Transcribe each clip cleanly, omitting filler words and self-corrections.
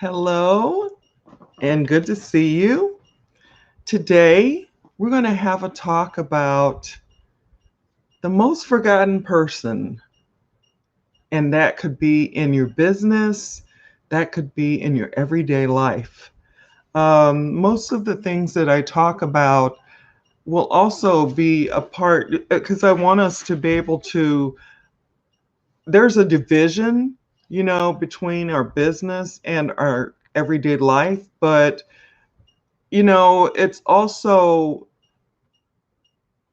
Hello, and good to see you. Today, we're going to have a talk about the most forgotten person, and that could be in your business, that could be in your everyday life. Most of the things that I talk about will also be a part because I want us to be able to. There's a division, between our business and our everyday life, but it's also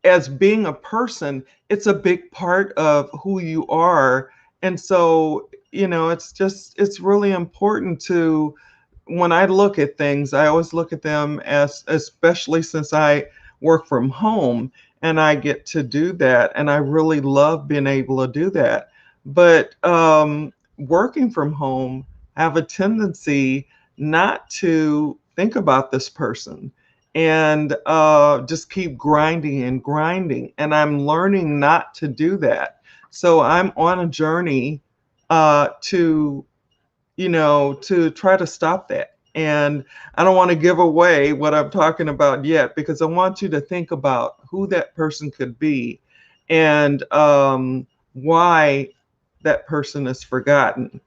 as being a person, it's a big part of who you are. And so, it's really important to, when I look at things, I always look at them as, especially since I work from home and I get to do that. And I really love being able to do that. But working from home, I have a tendency not to think about this person and just keep grinding and grinding. And I'm learning not to do that. So I'm on a journey to try to stop that. And I don't want to give away what I'm talking about yet because I want you to think about who that person could be and why that person is forgotten.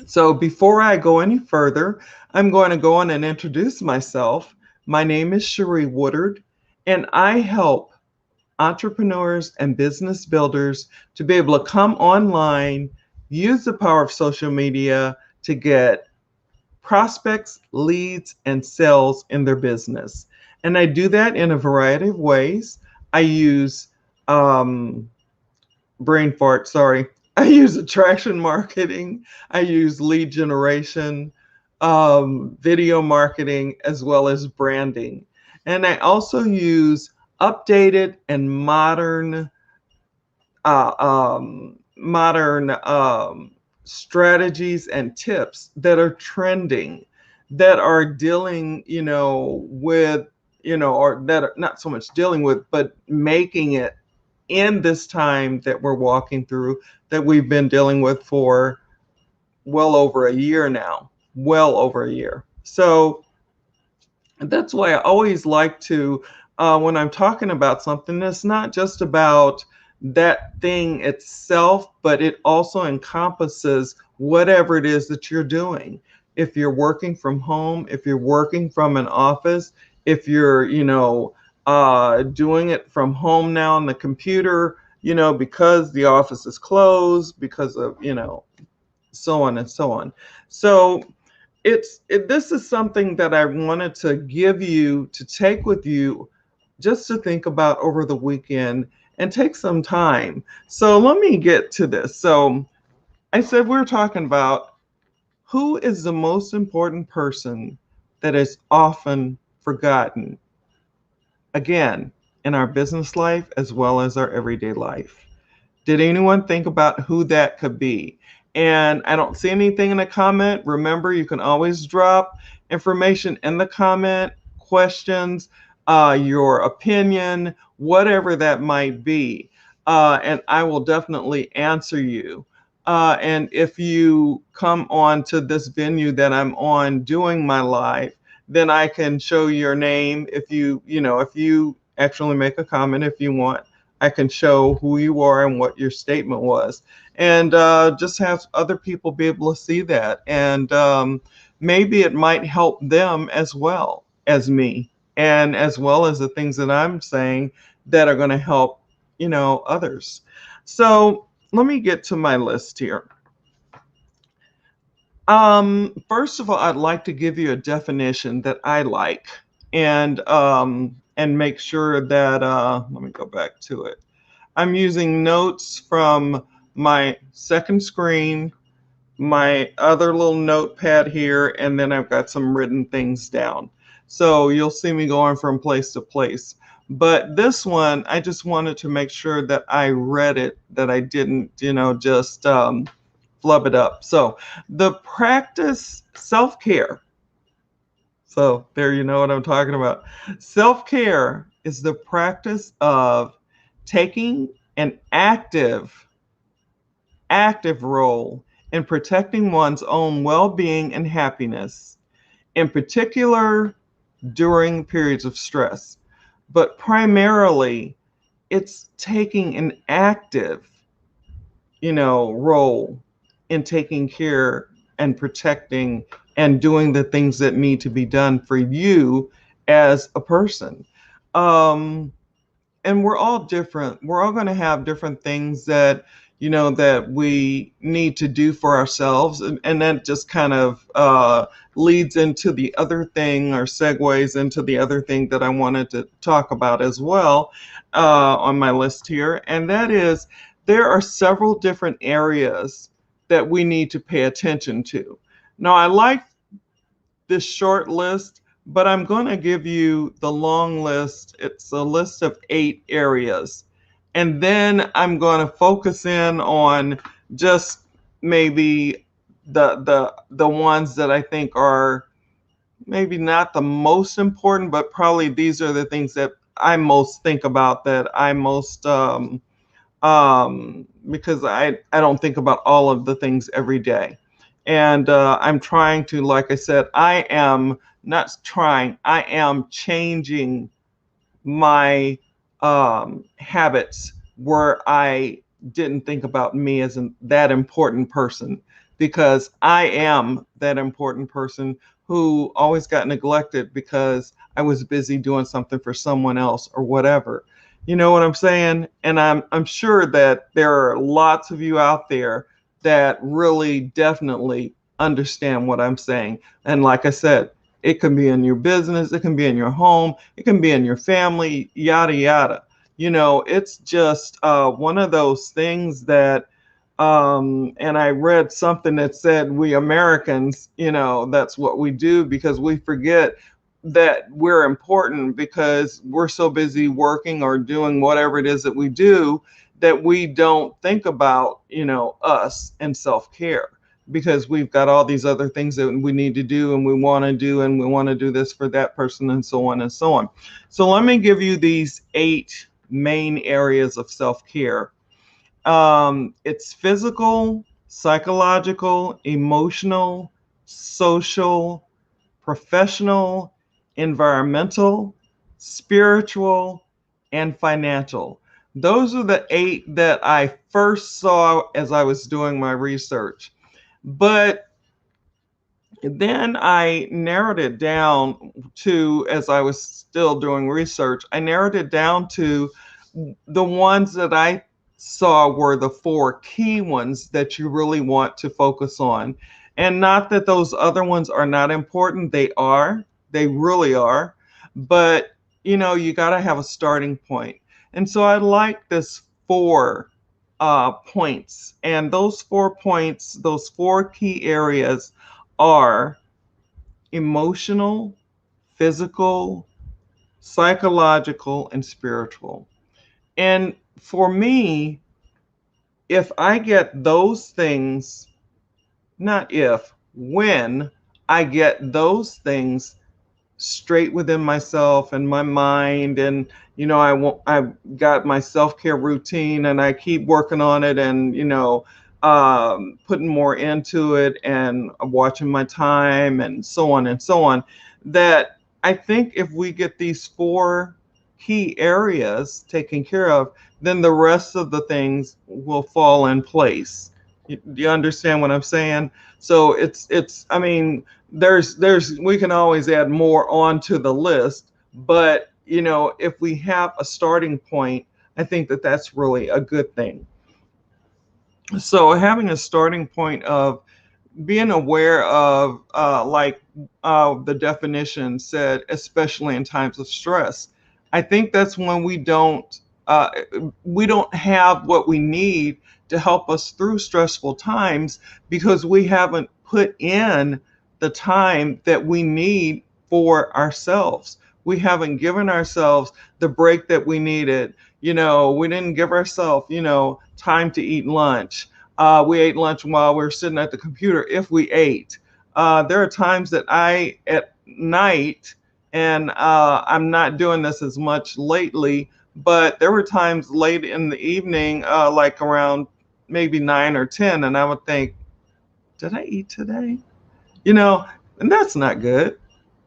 So before I go any further, I'm going to go on and introduce myself. My name is Cherie Woodard, and I help entrepreneurs and business builders to be able to come online, use the power of social media to get prospects, leads, and sales in their business. And I do that in a variety of ways. I use um, brain fart, sorry. I use attraction marketing, I use lead generation, video marketing, as well as branding. And I also use updated and modern strategies and tips that are trending, that are dealing, with, or that are not so much dealing with, but making it in this time that we're walking through, that we've been dealing with for well over a year now, well over a year. So that's why I always like to, when I'm talking about something, it's not just about that thing itself, but it also encompasses whatever it is that you're doing. If you're working from home, if you're working from an office, if you're, doing it from home now on the computer, because the office is closed, because of, so on and so on. So this is something that I wanted to give you to take with you just to think about over the weekend and take some time. So let me get to this. So I said we're talking about who is the most important person that is often forgotten, again, in our business life as well as our everyday life. Did anyone think about who that could be? And I don't see anything in the comment. Remember, you can always drop information in the comment, questions, your opinion, whatever that might be. And I will definitely answer you. And if you come on to this venue that I'm on doing my live, then I can show your name. If you actually make a comment, if you want, I can show who you are and what your statement was, and just have other people be able to see that. And maybe it might help them as well as me, and as well as the things that I'm saying that are going to help, others. So let me get to my list here. First of all, I'd like to give you a definition that I like, and make sure that let me go back to it. I'm using notes from my second screen, my other little notepad here, and then I've got some written things down. So you'll see me going from place to place. But this one, I just wanted to make sure that I read it, that I didn't, just flub it up. So the practice self-care. So there you know what I'm talking about. Self-care is the practice of taking an active role in protecting one's own well-being and happiness, in particular during periods of stress. But primarily, it's taking an active, role in taking care and protecting and doing the things that need to be done for you as a person. Um, and we're all different. We're all going to have different things that that we need to do for ourselves, and that just kind of leads into the other thing, or segues into the other thing that I wanted to talk about as well on my list here, and that is there are several different areas that we need to pay attention to. Now, I like this short list, but I'm going to give you the long list. It's a list of 8 areas. And then I'm going to focus in on just maybe the ones that I think are maybe not the most important, but probably these are the things that I most think about, that I most because I don't think about all of the things every day. And I'm trying to, like I said, I am not trying, I am changing my habits where I didn't think about me as that important person, because I am that important person who always got neglected because I was busy doing something for someone else or whatever. You know what I'm saying? And I'm sure that there are lots of you out there that really definitely understand what I'm saying. And like I said, it can be in your business, it can be in your home, it can be in your family, yada, yada. It's just one of those things that, and I read something that said we Americans, that's what we do, because we forget that we're important, because we're so busy working or doing whatever it is that we do, that we don't think about, us and self-care, because we've got all these other things that we need to do and we want to do, and we want to do this for that person, and so on and so on. So let me give you these 8 main areas of self-care. It's physical, psychological, emotional, social, professional, environmental, spiritual, and financial. Those are the 8 that I first saw as I was doing my research. But then I narrowed it down to, as I was still doing research, I narrowed it down to the ones that I saw were the 4 key ones that you really want to focus on. And not that those other ones are not important, they are, they really are. But, you got to have a starting point. And so I like this 4 points. And those 4 points, those 4 key areas are emotional, physical, psychological, and spiritual. And for me, if I get those things, not if, when I get those things straight within myself and my mind, and I've got my self-care routine, and I keep working on it, and putting more into it, and watching my time, and so on and so on, that I think if we get these 4 key areas taken care of, then the rest of the things will fall in place. Do you understand what I'm saying? So it's I mean, there's we can always add more onto the list, but if we have a starting point, I think that that's really a good thing. So having a starting point of being aware of, like the definition said, especially in times of stress, I think that's when uh, we don't have what we need to help us through stressful times, because we haven't put in the time that we need for ourselves. We haven't given ourselves the break that we needed. We didn't give ourselves, time to eat lunch. We ate lunch while we were sitting at the computer, if we ate. There are times that at night, and I'm not doing this as much lately, but there were times late in the evening, like around maybe 9 or 10, and I would think, did I eat today? You know, and that's not good.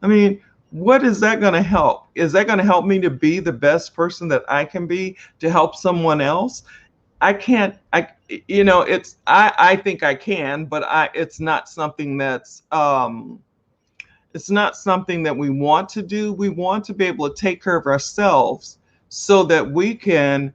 I mean, what is that going to help? Is that going to help me to be the best person that I can be to help someone else? I can't, I think I can, but it's not something it's not something that we want to do. We want to be able to take care of ourselves so that we can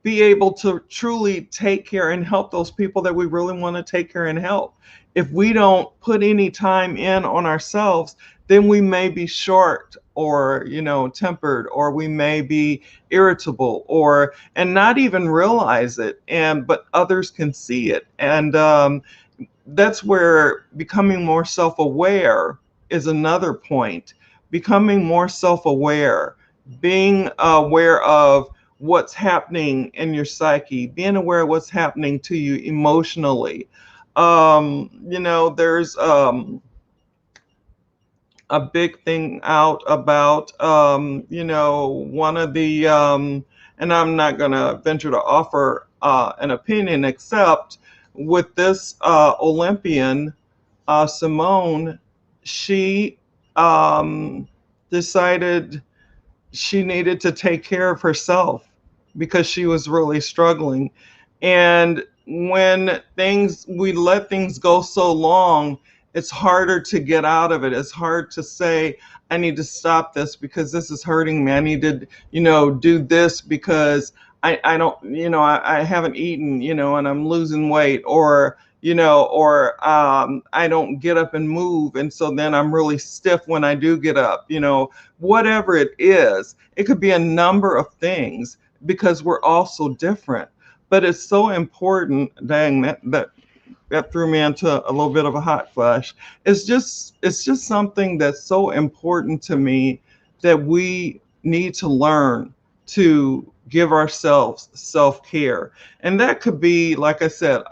be able to truly take care and help those people that we really want to take care and help. If we don't put any time in on ourselves, then we may be short or, tempered, or we may be irritable or, and not even realize it. But others can see it. And that's where becoming more self-aware is another point. Becoming more self-aware, being aware of what's happening in your psyche, being aware of what's happening to you emotionally. There's a big thing out about, one of the, and I'm not going to venture to offer an opinion, except with this Olympian, Simone, she decided she needed to take care of herself because she was really struggling. And when we let things go so long, it's harder to get out of it. It's hard to say, I need to stop this because this is hurting me. I need to, do this because I don't, I haven't eaten, and I'm losing weight, or, I don't get up and move. And so then I'm really stiff when I do get up, whatever it is. It could be a number of things because we're all so different. But it's so important, dang, that threw me into a little bit of a hot flash. It's just something that's so important to me that we need to learn to give ourselves self-care. And that could be, like I said,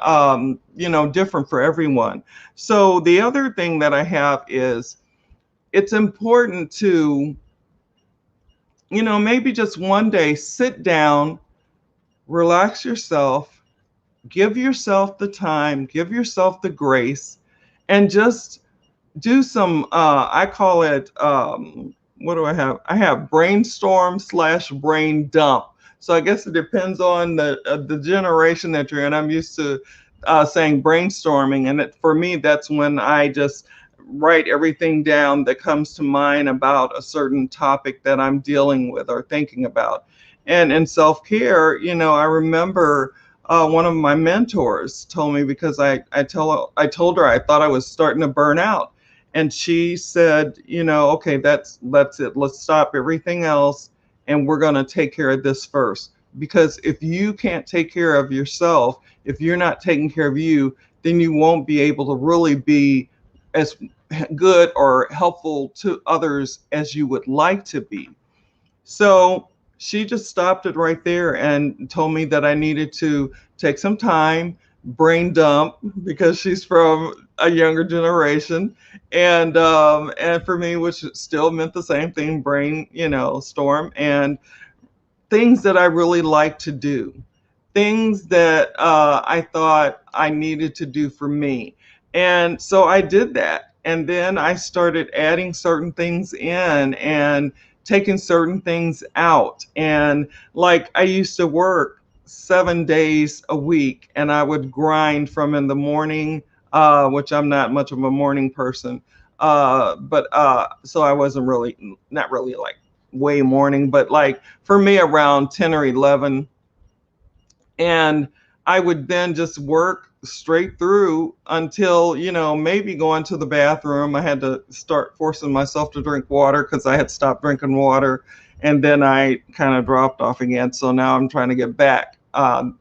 different for everyone. So the other thing that I have is it's important to, maybe just one day sit down, relax yourself, give yourself the time, give yourself the grace, and just do some, I call it, what do I have? I have brainstorm/brain dump. So I guess it depends on the generation that you're in. I'm used to saying brainstorming. And for me, that's when I just write everything down that comes to mind about a certain topic that I'm dealing with or thinking about. And in self-care, I remember one of my mentors told me, because I told her I thought I was starting to burn out. And she said, okay, that's it. Let's stop everything else. And we're going to take care of this first. Because if you can't take care of yourself, if you're not taking care of you, then you won't be able to really be as good or helpful to others as you would like to be. So she just stopped it right there and told me that I needed to take some time, brain dump, because she's from a younger generation, and for me, which still meant the same thing, brain, storm, and things that I really like to do, things that I thought I needed to do for me. And so I did that. And then I started adding certain things in and taking certain things out. And like I used to work 7 days a week, and I would grind from in the morning, which I'm not much of a morning person. But so I wasn't really, not really like way morning, but like for me around 10 or 11. And I would then just work straight through until, maybe going to the bathroom. I had to start forcing myself to drink water because I had stopped drinking water. And then I kind of dropped off again. So now I'm trying to get back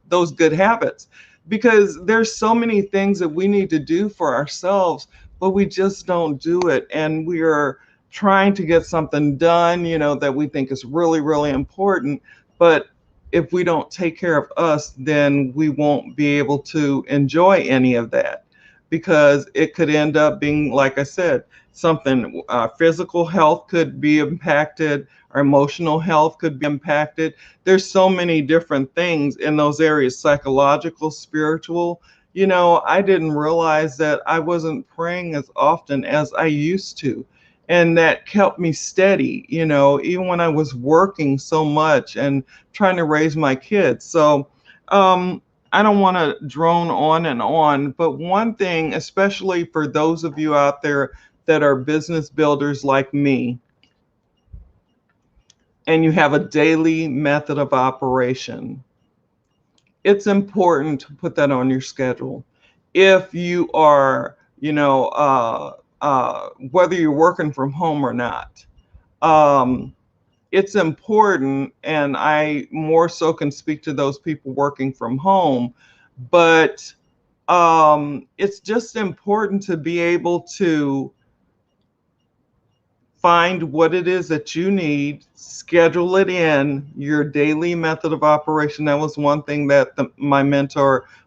those good habits, because there's so many things that we need to do for ourselves, but we just don't do it. And we are trying to get something done, that we think is really, really important. But if we don't take care of us, then we won't be able to enjoy any of that, because it could end up being, like I said, something, physical health could be impacted, our emotional health could be impacted. There's so many different things in those areas, psychological, spiritual. I didn't realize that I wasn't praying as often as I used to. And that kept me steady, even when I was working so much and trying to raise my kids. So, I don't want to drone on and on, but one thing, especially for those of you out there that are business builders like me, and you have a daily method of operation, it's important to put that on your schedule. If you are, whether you're working from home or not, um, it's important. And I more so can speak to those people working from home, but it's just important to be able to find what it is that you need, schedule it in your daily method of operation. That was one thing that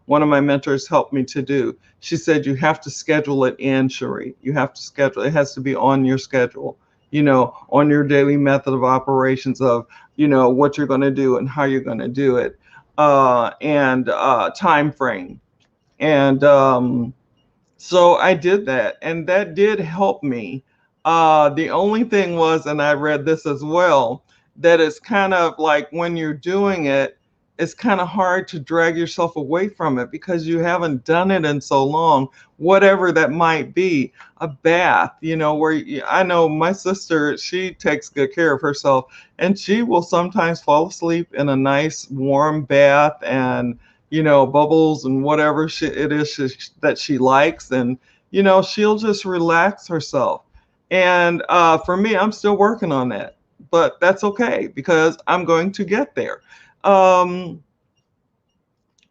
one of my mentors helped me to do. She said, you have to schedule it in, Cherie. You have to schedule, it has to be on your schedule, on your daily method of operations of, what you're going to do and how you're going to do it, and time frame. And so I did that, and that did help me. The only thing was, and I read this as well, that it's kind of like when you're doing it, it's kind of hard to drag yourself away from it because you haven't done it in so long, whatever that might be. A bath, I know my sister, she takes good care of herself, and she will sometimes fall asleep in a nice warm bath and bubbles and whatever it is that she likes. And, she'll just relax herself. And for me, I'm still working on that, but that's okay because I'm going to get there. Um,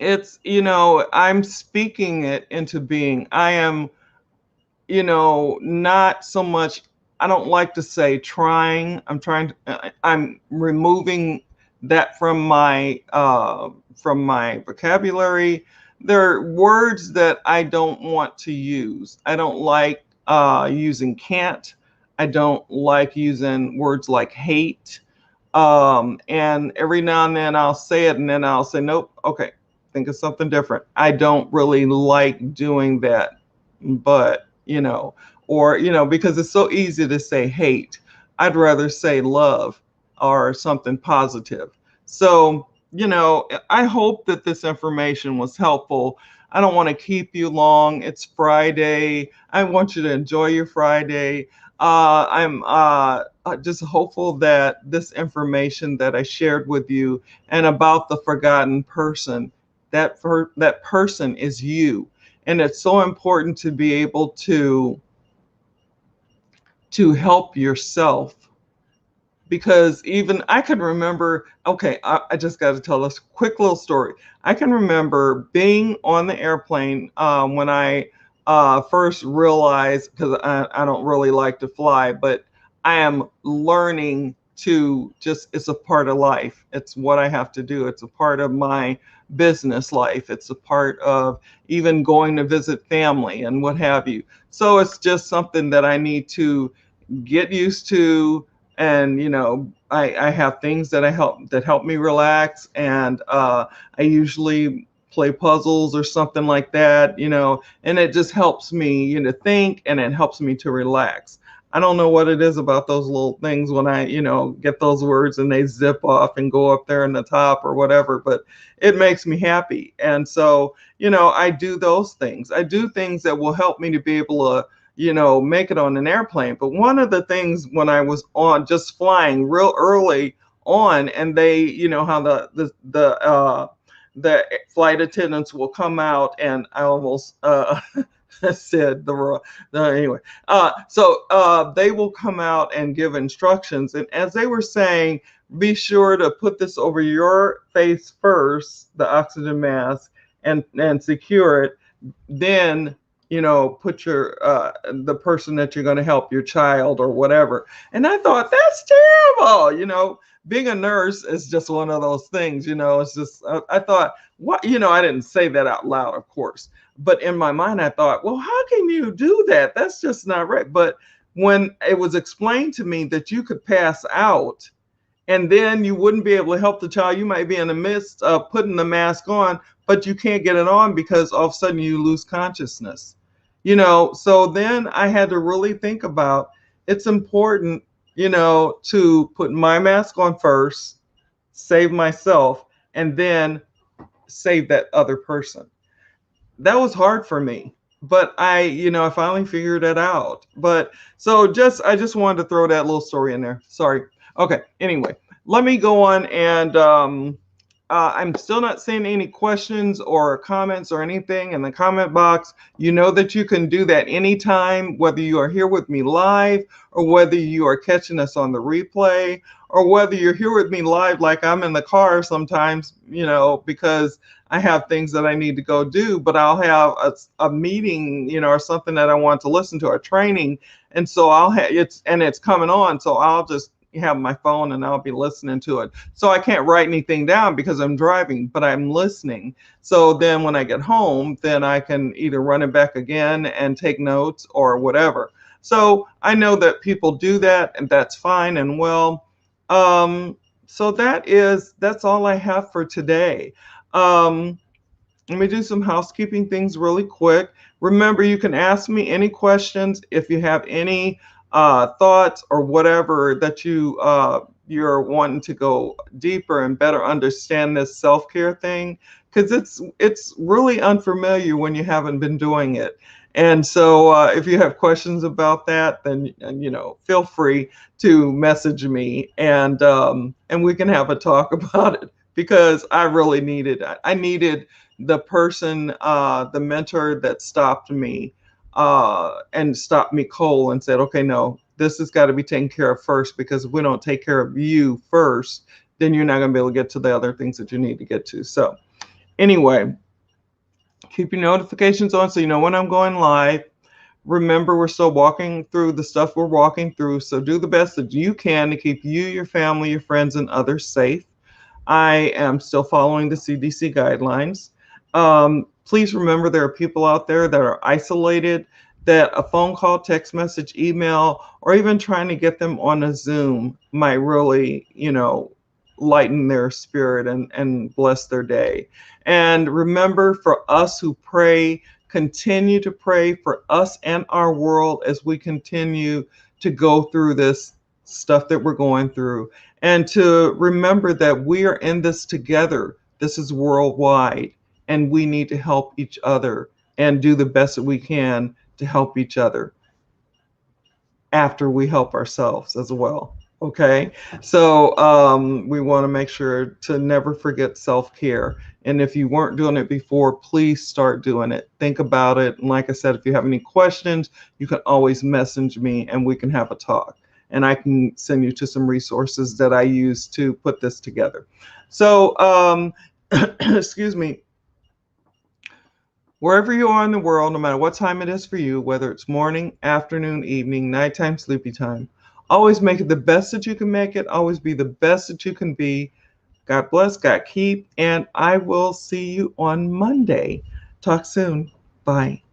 I'm speaking it into being. I am, not so much, I don't like to say trying. I'm removing that from my vocabulary. There are words that I don't want to use. I don't like using can't. I don't like using words like hate. And every now and then I'll say it and then I'll say, nope, okay, think of something different. I don't really like doing that, but, or, because it's so easy to say hate. I'd rather say love or something positive. So, I hope that this information was helpful. I don't want to keep you long. It's Friday. I want you to enjoy your Friday. I'm just hopeful that this information that I shared with you and about the forgotten person, that person is you. And it's so important to be able to help yourself, because even I can remember, okay, I just got to tell this quick little story. I can remember being on the airplane when I first realized, because I don't really like to fly, but I am learning to just, it's a part of life. It's what I have to do. It's a part of my business life. It's a part of even going to visit family and what have you. So it's just something that I need to get used to. And I have things that help me relax. And I usually play puzzles or something like that, and it just helps me think, and it helps me to relax. I don't know what it is about those little things when I get those words and they zip off and go up there in the top or whatever, but it makes me happy. And so I do those things. I do things that will help me to be able to make it on an airplane. But one of the things when I was on just flying real early on, and they, how the flight attendants will come out, and I almost said anyway. So they will come out and give instructions, and as they were saying, be sure to put this over your face first, the oxygen mask, and secure it. Then put your the person that you're going to help, your child or whatever. And I thought, that's terrible. Being a nurse is just one of those things. It's just I thought, what, I didn't say that out loud, of course, but in my mind I thought, well, how can you do that? That's just not right. But when it was explained to me that you could pass out and then you wouldn't be able to help the child, you might be in the midst of putting the mask on, but you can't get it on because all of a sudden you lose consciousness. So then I had to really think about, it's important, to put my mask on first, save myself, and then save that other person. That was hard for me, but I finally figured it out. But so I just wanted to throw that little story in there. Sorry. Okay. Anyway, let me go on, and I'm still not seeing any questions or comments or anything in the comment box. You know that you can do that anytime, whether you are here with me live or whether you are catching us on the replay, or whether you're here with me live, like I'm in the car sometimes, because I have things that I need to go do, but I'll have a meeting, or something that I want to listen to, or training. And so it's coming on. So I'll just have my phone and I'll be listening to it. So I can't write anything down because I'm driving, but I'm listening. So then when I get home, then I can either run it back again and take notes or whatever. So I know that people do that, and that's fine and well. So that's all I have for today. Let me do some housekeeping things really quick. Remember, you can ask me any questions if you have any thoughts or whatever that you're wanting to go deeper and better understand this self-care thing, because it's really unfamiliar when you haven't been doing it. And so if you have questions about that, then feel free to message me, and we can have a talk about it, because I really needed the person, the mentor that stopped me and stopped me cold and said, okay, no, this has got to be taken care of first, because if we don't take care of you first, then you're not going to be able to get to the other things that you need to get to. So anyway, keep your notifications on so you know when I'm going live. Remember, we're still walking through the stuff we're walking through, so do the best that you can to keep you, your family, your friends, and others safe. I am still following the CDC guidelines. Please remember, there are people out there that are isolated, that a phone call, text message, email, or even trying to get them on a Zoom might really, lighten their spirit and bless their day. And remember, for us who pray, continue to pray for us and our world as we continue to go through this stuff that we're going through. And to remember that we are in this together. This is worldwide, and we need to help each other and do the best that we can to help each other after we help ourselves as well. Okay, so we want to make sure to never forget self-care. And if you weren't doing it before, please start doing it. Think about it. And like I said, if you have any questions, you can always message me and we can have a talk. And I can send you to some resources that I use to put this together. So, excuse me. Wherever you are in the world, no matter what time it is for you, whether it's morning, afternoon, evening, nighttime, sleepy time, always make it the best that you can make it. Always be the best that you can be. God bless, God keep, and I will see you on Monday. Talk soon. Bye.